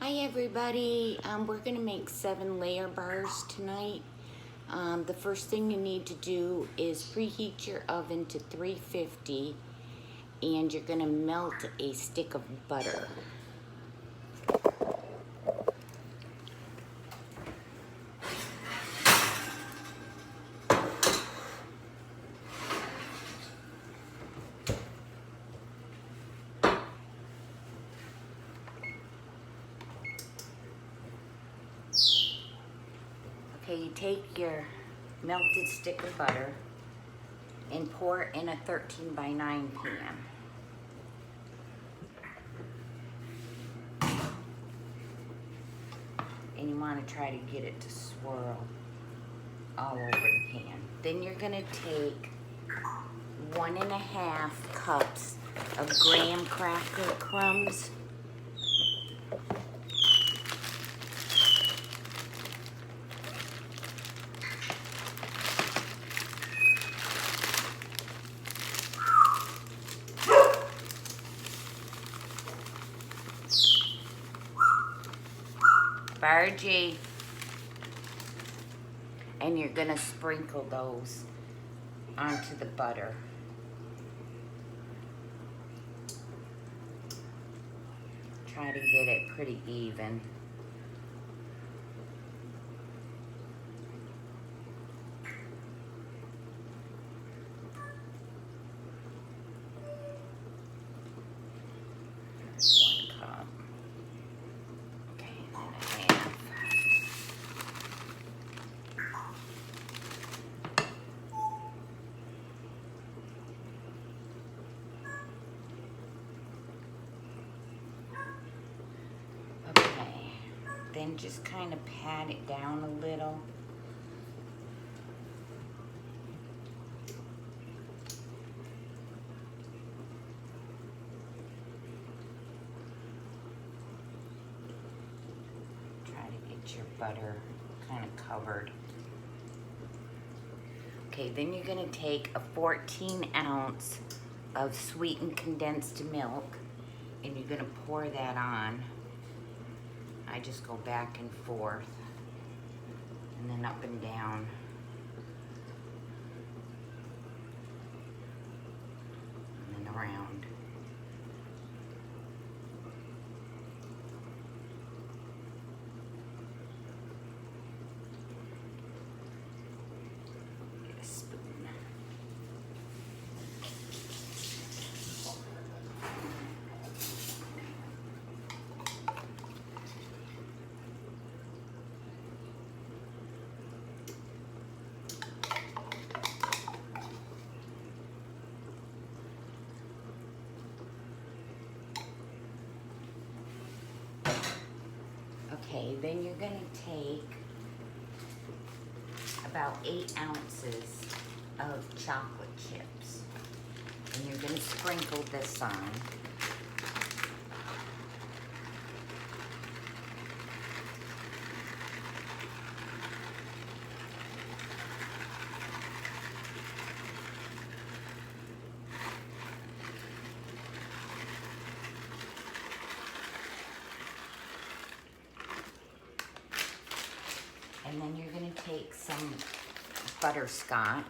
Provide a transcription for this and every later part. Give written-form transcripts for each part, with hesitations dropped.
Hi everybody, we're going to make 7 layer bars tonight. The first thing you need to do is preheat your oven to 350 and you're going to melt a stick of butter. Okay, you take your melted stick of butter and pour it in a 13 by 9 pan. And you want to try to get it to swirl all over the pan. Then you're going to take 1.5 cups of graham cracker crumbs. Bargy. And you're gonna sprinkle those onto the butter. Try to get it pretty even. Then just kind of pat it down a little. Try to get your butter kind of covered. Okay, then you're going to take a 14 ounce of sweetened condensed milk and you're going to pour that on. I just go back and forth and then up and down. And then around. Get a spoon. Okay, then you're going to take about 8 ounces of chocolate chips. And you're going to sprinkle this on. And then you're going to take some butterscotch.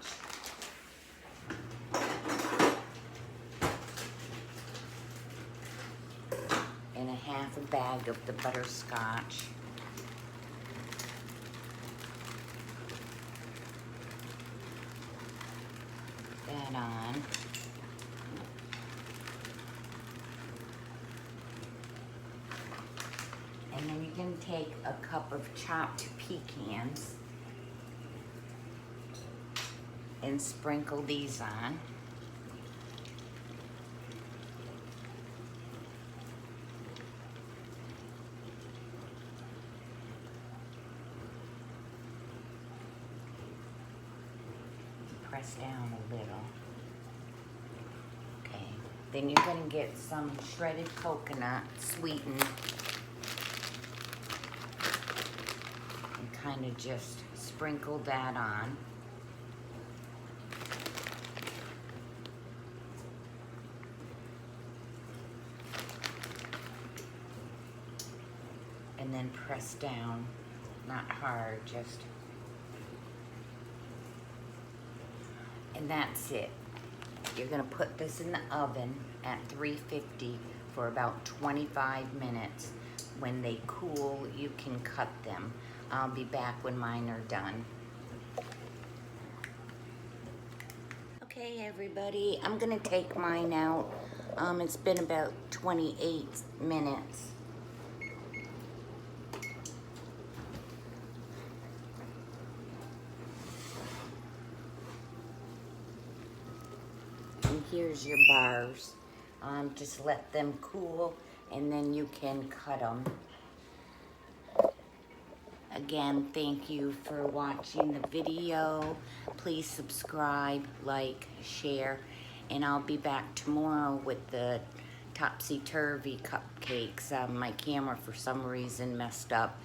And a half a bag of the butterscotch. That on. And then you're going to take a cup of chopped pecans and sprinkle these on. Press down a little. Okay, then you're going to get some shredded coconut, sweetened. Kind of just sprinkle that on. and then press down, not hard, just, and that's it. You're gonna put this in the oven at 350 for about 25 minutes. When they cool, you can cut them. I'll be back when mine are done. Okay, everybody, I'm gonna take mine out. It's been about 28 minutes. And here's your bars. Just let them cool and then you can cut them. Again, thank you for watching the video. Please subscribe, like, share, and I'll be back tomorrow with the topsy-turvy cupcakes. My camera for some reason messed up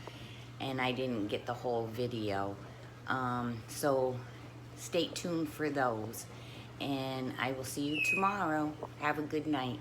and I didn't get the whole video. So stay tuned for those. And I will see you tomorrow. Have a good night.